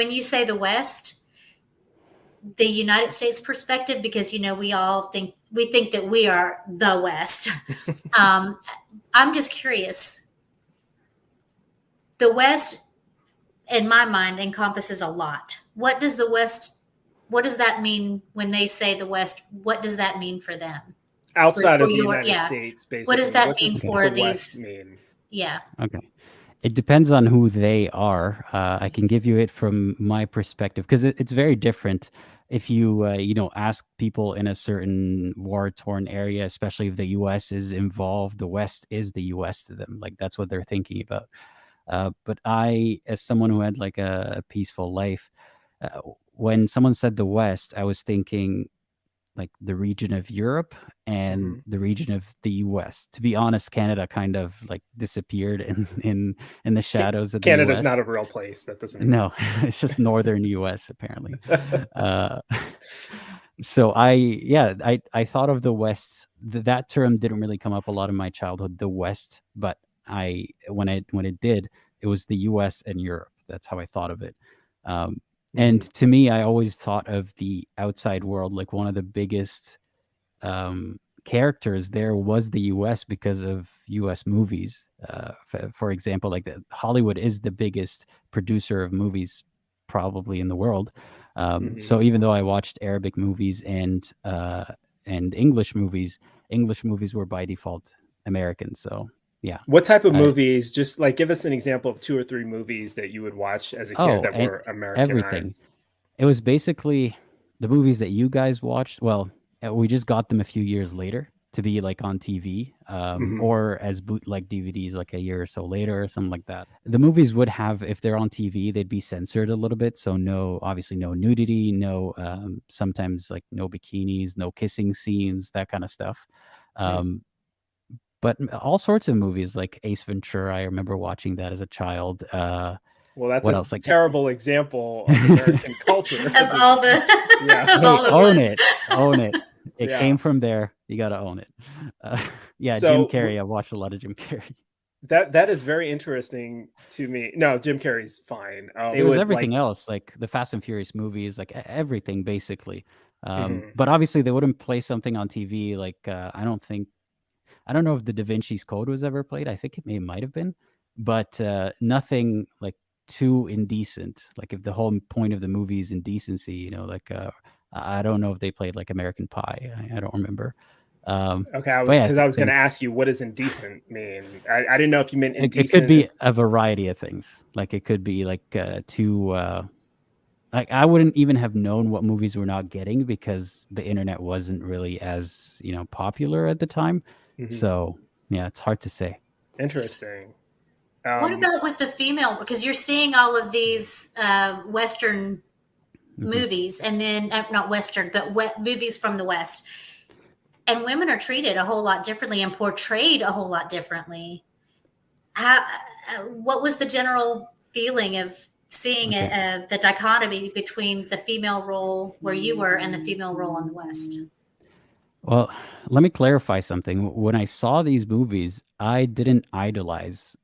when you say the West, the United States perspective, because we all think that we are the West. I'm just curious. The West, in my mind, encompasses a lot. What does the West? What does that mean when they say the West? What does that mean for them? Outside of the United States, basically. What does that mean for the these? West mean? Yeah. Okay. It depends on who they are. I can give you it from my perspective because it's very different if you ask people in a certain war-torn area, especially if the U.S. is involved. The West is the U.S. to them. Like that's what they're thinking about. But I, as someone who had like a peaceful life, when someone said the West, I was thinking like the region of Europe and the region of the US. To be honest, Canada kind of like disappeared in the shadows of the Canada's US. not a real place. That doesn't make No, sense. it's just northern US apparently. So I thought of the West. That term didn't really come up a lot in my childhood, the West, but when it did, it was the US and Europe. That's how I thought of it. And to me, I always thought of the outside world like one of the biggest characters there was the U.S. because of U.S. movies. For example, like Hollywood is the biggest producer of movies probably in the world. So even though I watched Arabic movies and English movies were by default American. So yeah. What type of movies? Just like give us an example of 2 or 3 movies that you would watch as a kid that were Americanized. Everything. It was basically the movies that you guys watched. Well, we just got them a few years later to be like on TV or as bootleg DVDs like a year or so later or something like that. The movies would have, if they're on TV, they'd be censored a little bit. So obviously no nudity, no sometimes like no bikinis, no kissing scenes, that kind of stuff. But all sorts of movies like Ace Ventura, I remember watching that as a child. Well, that's what a else? Like terrible example of American culture. Of all the, own it. It came from there. You got to own it. Jim Carrey. I watched a lot of Jim Carrey. That is very interesting to me. No, Jim Carrey's fine. It was everything else, like the Fast and Furious movies, like everything basically. But obviously they wouldn't play something on TV. Like I don't know if the Da Vinci's Code was ever played. I think it might have been, but nothing like too indecent. Like if the whole point of the movie is indecency, like I don't know if they played like American Pie. I don't remember. Okay, because I was going to ask you, what does indecent mean? I didn't know if you meant indecent. It could be a variety of things. Like it could be like too. Like I wouldn't even have known what movies we're not getting because the internet wasn't really as popular at the time. So yeah, it's hard to say. Interesting. What about with the female? Because you're seeing all of these Western movies, and then not Western, but movies from the West, and women are treated a whole lot differently and portrayed a whole lot differently. What was the general feeling of seeing the dichotomy between the female role where you were and the female role in the West? Well, let me clarify something. When I saw these movies, I didn't idolize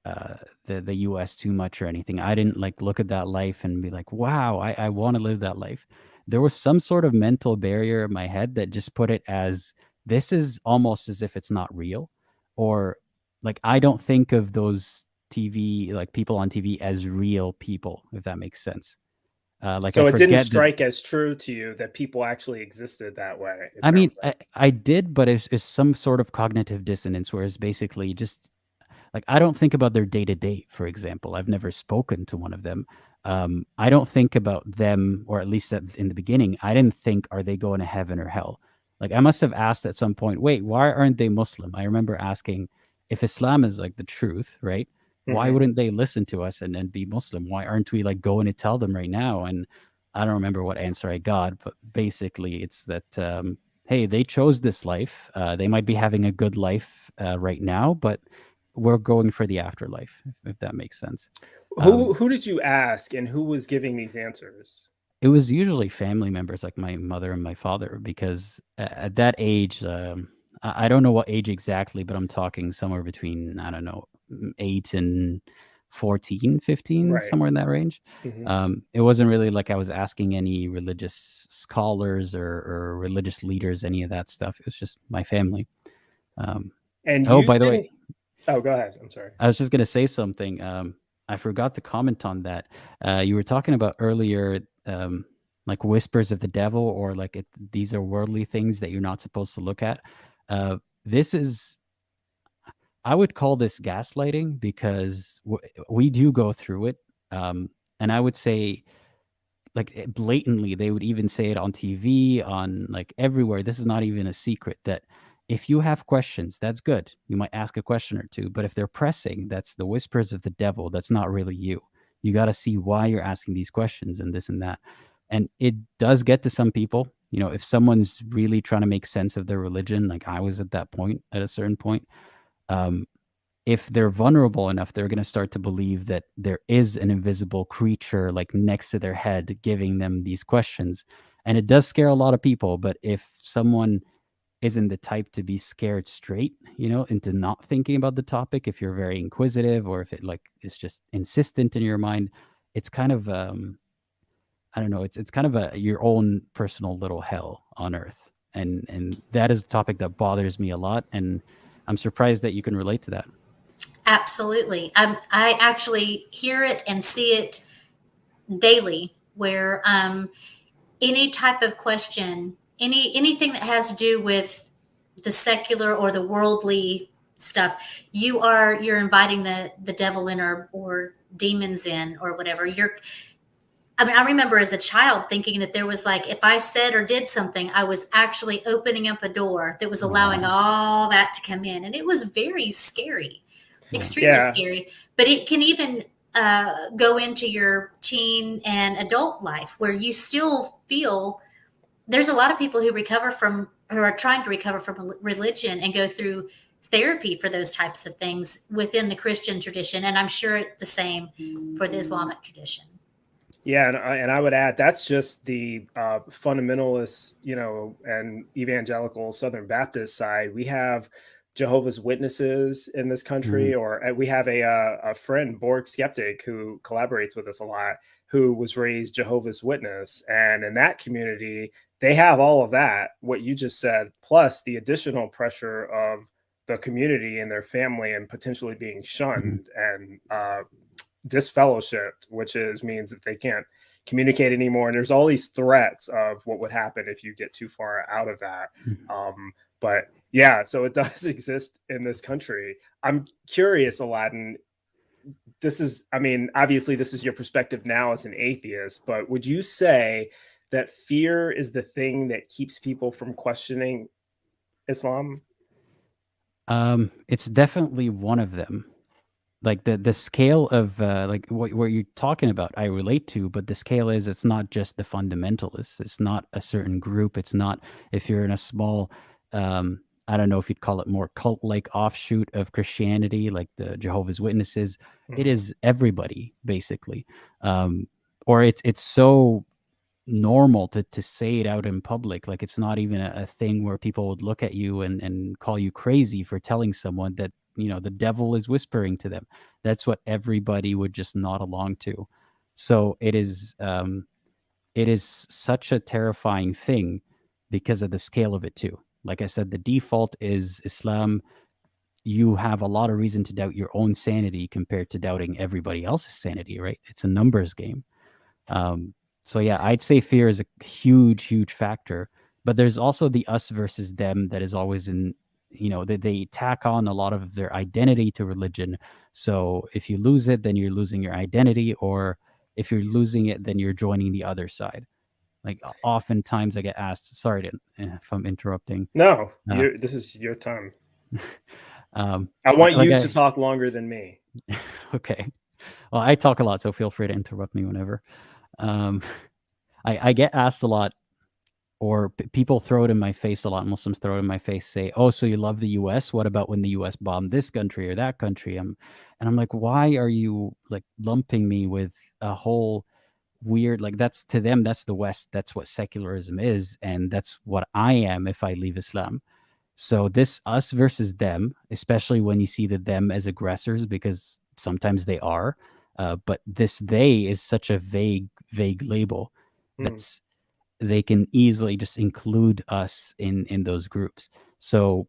the U.S. too much or anything. I didn't like look at that life and be like, wow, I want to live that life. There was some sort of mental barrier in my head that just put it as this is almost as if it's not real, or like I don't think of those TV, like people on TV as real people, if that makes sense. So it didn't strike as true to you that people actually existed that way. I mean, I did, but it's some sort of cognitive dissonance, where it's basically just like I don't think about their day to day. For example, I've never spoken to one of them. I don't think about them, or at least in the beginning, I didn't think, are they going to heaven or hell? Like I must have asked at some point, wait, why aren't they Muslim? I remember asking, if Islam is like the truth, right? Why wouldn't they listen to us and be Muslim? Why aren't we like going to tell them right now? And I don't remember what answer I got, but basically it's that, hey, they chose this life. They might be having a good life right now, but we're going for the afterlife, if that makes sense. Who did you ask, and who was giving these answers? It was usually family members like my mother and my father, because at that age, I don't know what age exactly, but I'm talking somewhere between, I don't know, 8 and 14, 15, Right. somewhere in that range. It wasn't really like I was asking any religious scholars or religious leaders, any of that stuff. It was just my family. And oh, you by the didn't. way, Oh, go ahead. I'm sorry. I was just going to say something. I forgot to comment on that. You were talking about earlier, like whispers of the devil, or like these are worldly things that you're not supposed to look at. This is, I would call this gaslighting, because we do go through it. And I would say, like, blatantly, they would even say it on TV, on like everywhere. This is not even a secret that if you have questions, that's good. You might ask a question or two, but if they're pressing, that's the whispers of the devil. That's not really you. You got to see why you're asking these questions and this and that. And it does get to some people. You know, if someone's really trying to make sense of their religion, like I was at that point, at a certain point, if they're vulnerable enough, they're going to start to believe that there is an invisible creature like next to their head giving them these questions. And it does scare a lot of people. But if someone isn't the type to be scared straight, you know, into not thinking about the topic, if you're very inquisitive, or if it like is just insistent in your mind, it's kind of I don't know, it's kind of your own personal little hell on earth. And that is a topic that bothers me a lot, and I'm surprised that you can relate to that. Absolutely. I actually hear it and see it daily, where any type of question, anything that has to do with the secular or the worldly stuff, you're inviting the devil in, or demons in, or whatever. I remember as a child thinking that there was, like, if I said or did something, I was actually opening up a door that was allowing all that to come in. And it was very scary, extremely scary. But it can even go into your teen and adult life, where you still feel there's a lot of people who are trying to recover from religion and go through therapy for those types of things within the Christian tradition. And I'm sure it's the same for the Islamic tradition. Yeah, and I would add that's just the fundamentalist, you know, and evangelical Southern Baptist side. We have Jehovah's Witnesses in this country, or we have a friend, Borg Skeptic, who collaborates with us a lot, who was raised Jehovah's Witness, and in that community, they have all of that, what you just said, plus the additional pressure of the community and their family, and potentially being shunned and disfellowshipped, which means that they can't communicate anymore. And there's all these threats of what would happen if you get too far out of that. But yeah, so it does exist in this country. I'm curious, Aladdin, obviously this is your perspective now as an atheist, but would you say that fear is the thing that keeps people from questioning Islam? It's definitely one of them. Like the scale of like what you're talking about, I relate to, but the scale is, it's not just the fundamentalists. It's not a certain group. It's not, if you're in a small, I don't know if you'd call it more cult-like offshoot of Christianity, like the Jehovah's Witnesses. It is everybody, basically. Or it's so normal to say it out in public. Like, it's not even a thing where people would look at you and call you crazy for telling someone that, you know, the devil is whispering to them. That's what everybody would just nod along to. So it is such a terrifying thing because of the scale of it too. Like I said, the default is Islam. You have a lot of reason to doubt your own sanity compared to doubting everybody else's sanity, right? It's a numbers game. So yeah, I'd say fear is a huge factor, but there's also the us versus them that is always in, you know, they tack on a lot of their identity to religion. So if you lose it, then you're losing your identity, or if you're losing it, then you're joining the other side. Like, oftentimes I get asked, sorry if I'm interrupting. No, this is your time. I want you to talk longer than me. Okay. Well, I talk a lot, so feel free to interrupt me whenever. I get asked a lot, or people throw it in my face a lot. Muslims throw it in my face, say, "Oh, so you love the U.S.? What about when the U.S. bombed this country or that country?" And I'm like, why are you like lumping me with a whole weird, like, that's, to them, that's the West. That's what secularism is, and that's what I am if I leave Islam. So this us versus them, especially when you see them as aggressors, because sometimes they are, but this "they" is such a vague label that they can easily just include us in those groups. So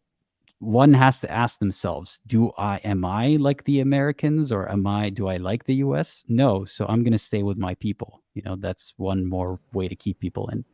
one has to ask themselves, am I like the Americans, or do I like the US? No. So I'm going to stay with my people. That's one more way to keep people in.